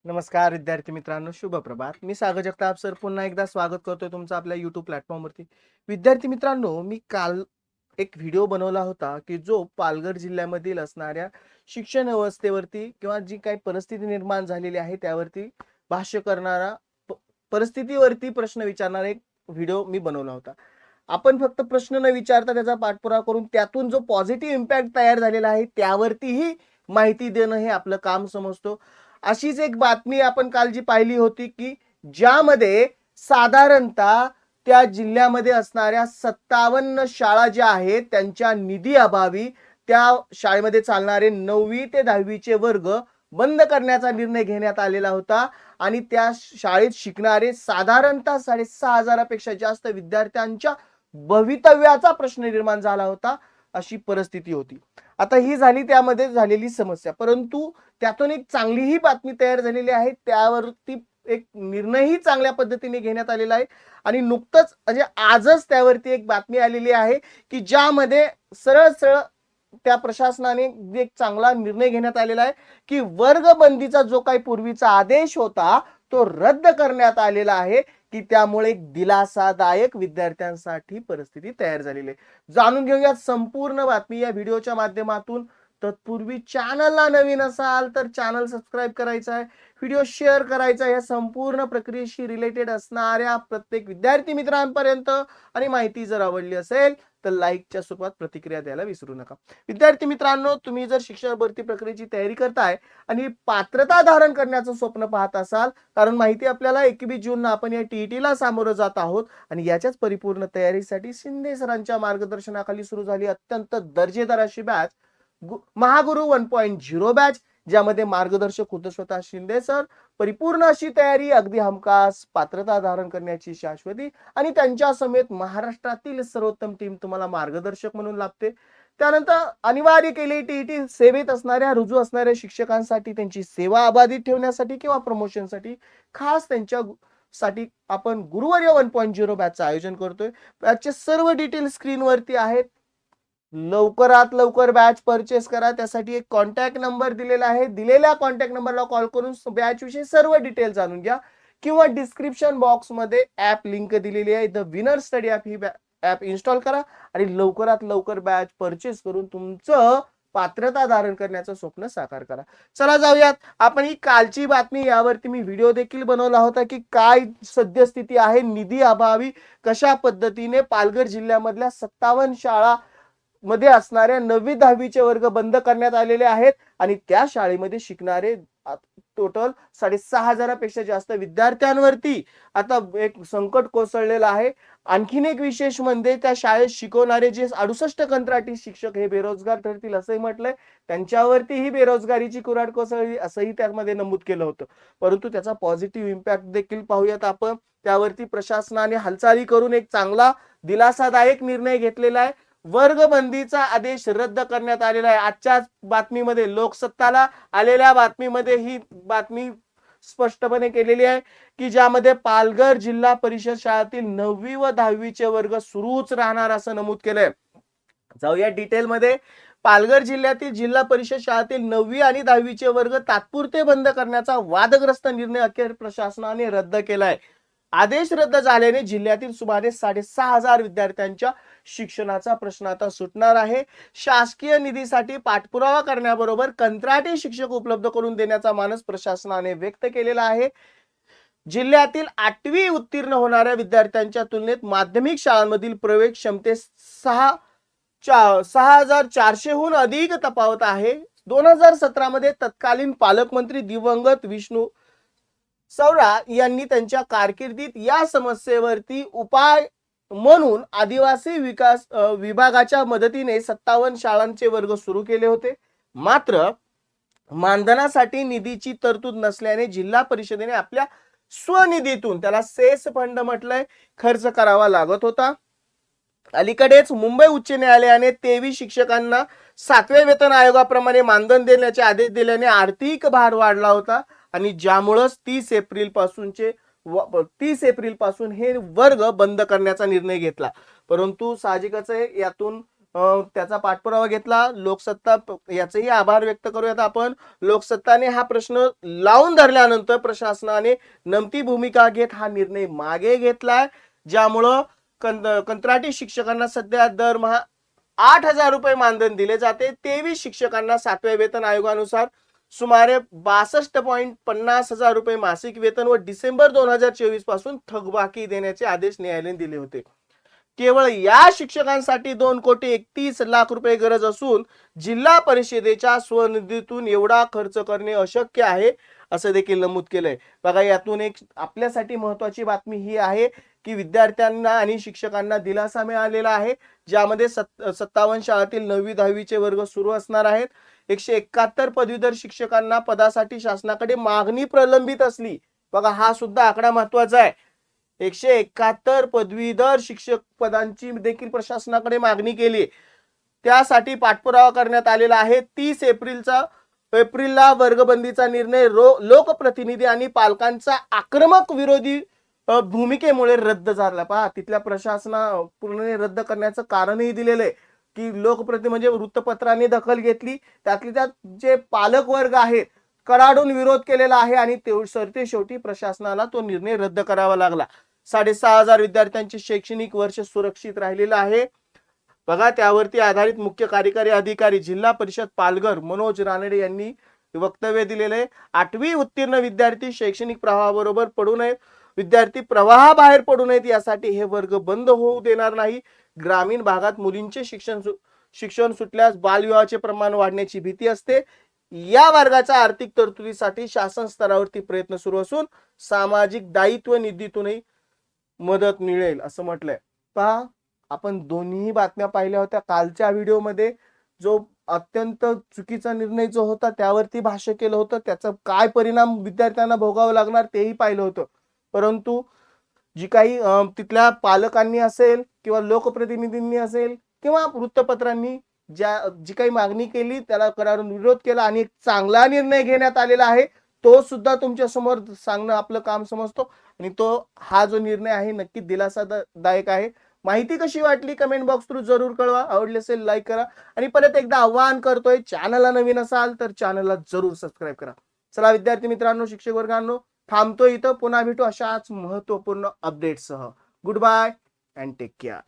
नमस्कार विद्यार्थी मित्रांनो, शुभ प्रभात. मी सागर जगताप सर पुन्हा एकदा स्वागत करतोय तुमचं आपल्या YouTube प्लॅटफॉर्मवरती. विद्यार्थी मित्रांनो, मी काल एक व्हिडिओ बनवला होता, की जो पालघर जिल्ह्यामधील असणाऱ्या शिक्षण व्यवस्थेवरती किंवा जी काही परिस्थिती निर्माण झालेली आहे त्यावरती भाष्य करणारा परिस्थितीवरती प्रश्न विचारणारा एक व्हिडिओ मी बनवला होता. आपण फक्त प्रश्न न विचारता त्याचा पाठपुरावा करून त्यातून जो पॉझिटिव्ह इम्पॅक्ट तयार झालेला आहे त्यावरतीही माहिती देणं हे आपलं काम समजतो. अशीच एक बातमी आपण काल जी पाहिली होती, की ज्यामध्ये साधारणतः त्या जिल्ह्यामध्ये असणाऱ्या 57 शाळा ज्या आहेत त्यांच्या निधी अभावी त्या शाळेमध्ये चालणारे 9वी ते 10वीचे वर्ग बंद करण्याचा निर्णय घेण्यात आलेला होता आणि त्या शाळेत शिकणारे साधारणतः 6,500 पेक्षा जास्त विद्यार्थ्यांच्या भवितव्याचा प्रश्न निर्माण झाला होता. अशी परिस्थिती होती. आता ही झाली त्यामध्ये झालेली समस्या, परंतु त्यातून एक चांगलीही बातमी तयार झालेली आहे. त्यावरती एक निर्णयही चांगल्या पद्धतीने घेण्यात आलेला आहे आणि नुकतंच म्हणजे आजच त्यावरती एक बातमी आलेली आहे, की ज्यामध्ये सरळ सरळ त्या प्रशासनाने एक चांगला निर्णय घेण्यात आलेला आहे, की वर्गबंदीचा जो काही पूर्वीचा आदेश होता तो रद्द करण्यात आलेला आहे, की त्यामुळे एक दिलासादायक विद्यार्थ्यांसाठी परिस्थिती तयार झालेली आहे. जाणून घेऊयात संपूर्ण बातमी या व्हिडिओच्या माध्यमातून. तत्पूर्वी चॅनलला नवीन असाल तर चॅनल सबस्क्राईब करायचा आहे, व्हिडिओ शेअर करायचा आहे. या संपूर्ण प्रक्रियेशी रिलेटेड असणाऱ्या प्रत्येक विद्यार्थी मित्रांपर्यंत आणि माहिती जर आवडली असेल तर लाईकच्या स्वरूपात प्रतिक्रिया द्यायला विसरू नका. विद्यार्थी मित्रांनो, तुम्ही जर शिक्षण भरती प्रक्रियेची तयारी करताय आणि पात्रता धारण करण्याचं स्वप्न पाहत असाल, कारण माहिती आपल्याला 21 जूनला आपण या टीईटीला सामोरं जात आहोत आणि याच्याच परिपूर्ण तयारीसाठी शिंदे सरांच्या मार्गदर्शनाखाली सुरू झाली अत्यंत दर्जेदार अशी बॅच महागुरु 1.0 बॅच, ज्यामध्ये मार्गदर्शक होते स्वतः शिंदे सर. परिपूर्ण अशी तयारी, अगदी हमखास पात्रता धारण करण्याची शाश्वती आणि त्यांच्या समेत महाराष्ट्रातील सर्वोत्तम टीम तुम्हाला मार्गदर्शक म्हणून लाभते. त्यानंतर अनिवार्य केली टीईटी सेवेत असणाऱ्या रुजू असणाऱ्या शिक्षकांसाठी त्यांची सेवा अबाधित ठेवण्यासाठी किंवा प्रमोशनसाठी खास त्यांच्या साठी आपण गुरुवर्य 1.0 बॅचचं आयोजन करतोय. बॅचचे सर्व डिटेल स्क्रीनवरती आहेत. लवकरात लवकर बॅच परचेस करा. त्यासाठी एक कॉन्टॅक्ट नंबर दिलेला आहे. दिलेल्या कॉन्टॅक्ट नंबरला कॉल करून बॅच विषयी सर्व डिटेल जाणून घ्या किंवा डिस्क्रिप्शन बॉक्स मध्ये ऍप लिंक दिलेली आहे. The winner study app he app install करा आणि लवकरात लवकर बॅच परचेस करून तुमचं पात्रता धारण करण्याचं स्वप्न साकार करा. चला जाऊयात. आपण ही कालची बातमी, यावरती मी व्हिडिओ देखील बनवला होता, की काय सद्यस्थिती आहे निधी अभावी कशा पद्धतीने पालघर जिल्ह्यामधल्या 57 शाळा मध्ये असणाऱ्या 9वी 10वीचे वर्ग बंद करण्यात आलेले आहेत आणि त्या शाळेमध्ये शिकणारे टोटल 6,500 पेक्षा जास्त विद्यार्थ्यांवरती आता एक संकट कोसळलेलं आहे. आणखीन एक विशेष म्हणजे त्या शाळेत शिकवणारे जे 68 कंत्राटी शिक्षक हे बेरोजगार ठरतील असंही म्हटलंय. त्यांच्यावरती ही बेरोजगारीची कुऱ्हाड कोसळली असंही त्यामध्ये नमूद केलं होतं. परंतु त्याचा पॉझिटिव्ह इम्पॅक्ट देखील पाहूयात आपण. त्यावरती प्रशासनाने हालचाली करून एक चांगला दिलासादायक निर्णय घेतलेला आहे. वर्गबंदीचा आदेश रद्द करण्यात आलेला आहे. आजच्याच बातमीमध्ये, लोकसत्ताला आलेल्या बातमीमध्ये ही बातमी स्पष्टपणे केलेली आहे, की ज्यामध्ये पालघर जिल्हा परिषद शाळेतील 9वी व 10वीचे वर्ग सुरूच राहणार असं नमूद केलंय. जाऊया डिटेलमध्ये. पालघर जिल्ह्यातील जिल्हा परिषद शाळेतील 9वी आणि 10वीचे वर्ग तात्पुरते बंद करण्याचा वादग्रस्त निर्णय अखेर प्रशासनाने रद्द केलाय. आदेश रद्द झाल्याने जिल्ह्यातील सुमारे 6,500 विद्यार्थ्यांच्या शिक्षणाचा प्रश्न आता सुटणार आहे. शासकीय निधीसाठी पाठपुरावा करण्याबरोबर कंत्राटी शिक्षक उपलब्ध करून देण्याचा मानस प्रशासनाने व्यक्त केलेला आहे. जिल्ह्यातील 8वी उत्तीर्ण होणाऱ्या विद्यार्थ्यांच्या तुलनेत माध्यमिक शाळांमधील प्रवेश क्षमतेत 6,400 हून अधिक तफावत आहे. 2017 मध्ये तत्कालीन पालकमंत्री दिवंगत विष्णू सवरा यांनी त्यांच्या कारकिर्दीत या समस्येवरती उपाय म्हणून आदिवासी विकास विभागाच्या मदतीने 57 शाळांचे वर्ग सुरू केले होते. मात्र मानधनासाठी निधीची तरतूद नसल्याने जिल्हा परिषदेने आपल्या स्वनिधीतून, त्याला सेस फंड म्हटलंय, खर्च करावा लागत होता. अलीकडेच मुंबई उच्च न्यायालयाने 23 शिक्षकांना 7व्या वेतन आयोगाप्रमाणे मानधन देण्याचे आदेश दिल्याने आर्थिक भार वाढला होता आणि ज्यामुळे 30 एप्रिल पासून हे वर्ग बंद करण्याचा निर्णय घेतला. परंतु साहजिकच आहे, यातून त्याचा पाठपुरावा घेतला. लोकसत्ता याचेही आभार व्यक्त करूयात आपण. लोकसत्ताने हा प्रश्न लावून धरल्यानंतर प्रशासनाने नमती भूमिका घेत हा निर्णय मागे घेतलाय, ज्यामुळं कंत्राटी शिक्षकांना सध्या दरमहा 8,000 रुपये मानधन दिले जाते. 23 शिक्षकांना 7व्या वेतन आयोगानुसार सुमारे 62,50,000 रुपये मासिक वेतन व डिसेंबर 2024 पासून थकबाकी देण्याचे आदेश न्यायालयाने दिले होते. केवळ या शिक्षकांसाठी 2,31,00,000 रुपये गरज असून जिल्हा परिषदेच्या स्वनिधीतून एवढा खर्च करणे अशक्य आहे असं देखील नमूद केलंय. बघा, यातून एक आपल्यासाठी महत्वाची बातमी ही आहे की विद्यार्थ्यांना आणि शिक्षकांना दिलासा मिळालेला आहे, ज्यामध्ये 57 शाळांतील 9वी-10वीचे वर्ग सुरू असणार आहेत. 171 पदवीधर शिक्षकांना पदासाठी शासनाकडे मागणी प्रलंबित असली. बघा, हा सुद्धा आकडा महत्वाचा आहे. 171 पदवीधर शिक्षक पदांची देखील प्रशासनाकडे मागणी केली, त्यासाठी पाठपुरावा करण्यात आलेला आहे. 30 एप्रिलला वर्गबंदीचा निर्णय लोकप्रतिनिधी आणि पालकांचा आक्रमक विरोधी भूमिकेमुळे रद्द झाला. पहा, तिथल्या प्रशासना पूर्ण रद्द करण्याचं कारणही दिलेलं आहे की लोकप्रतिनिधी म्हणजे वृत्तपत्राने दखल घेतली, त्यातले त्यात जे पालक वर्ग आहेत कडाडून विरोध केलेला आहे आणि शेवटी प्रशासनाला तो निर्णय रद्द करावा लागला. 6,500 विद्यार्थ्यांचे शैक्षणिक वर्ष सुरक्षित राहिलेलं आहे. बघा, त्यावरती आधारित मुख्य कार्यकारी अधिकारी जिल्हा परिषद पालघर मनोज रानडे यांनी वक्तव्य दिलेले. 8वी उत्तीर्ण विद्यार्थी शैक्षणिक प्रवाहाबरोबर पडू नयेत, विद्यार्थी प्रवाहाबाहेर पडू नयेत यासाठी हे वर्ग बंद होऊ देणार नाही. ग्रामीण भागात मुलींचे शिक्षण सुटल्यास बालविवाहाचे प्रमाण वाढण्याची भीती असते. या वर्गाच्या आर्थिक तरतुदीसाठी शासन स्तरावरती प्रयत्न सुरू असून सामाजिक दायित्व निधीतूनही मदत मिळेल असं म्हटलंय. पहा, आपण दोन्ही बातम्या पाहिल्या होत्या. कालच्या व्हिडिओमध्ये जो अत्यंत चुकीचा निर्णय जो होता त्यावरती भाष्य केलं होतं, त्याचा काय परिणाम विद्यार्थ्यांना भोगावं लागणार तेही पाहिलं होतं. परंतु जी काही तिथल्या पालकांनी असेल किंवा लोकप्रतिनिधींनी असेल किंवा वृत्तपत्रांनी जी काही मागणी केली त्याला करारून विरोध केला आणि एक चांगला निर्णय घेण्यात आलेला आहे, तो सुद्धा तुमच्या समोर सांगणं आपलं काम समजतो. आणि हा जो निर्णय आहे नक्की दिलासादायक आहे. माहिती कशी वाटली कमेंट बॉक्स थ्रू जरूर कळवा. आवडली असेल लाईक करा आणि परत एकदा आवाहन करतोय, चॅनलला नवीन असाल तर चॅनलला जरूर सबस्क्राईब करा. चला विद्यार्थी मित्रांनो, शिक्षक वर्गांनो, थांबतो इथं. पुन्हा भेटू अशाच महत्वपूर्ण अपडेट्ससह. Good bye and take care.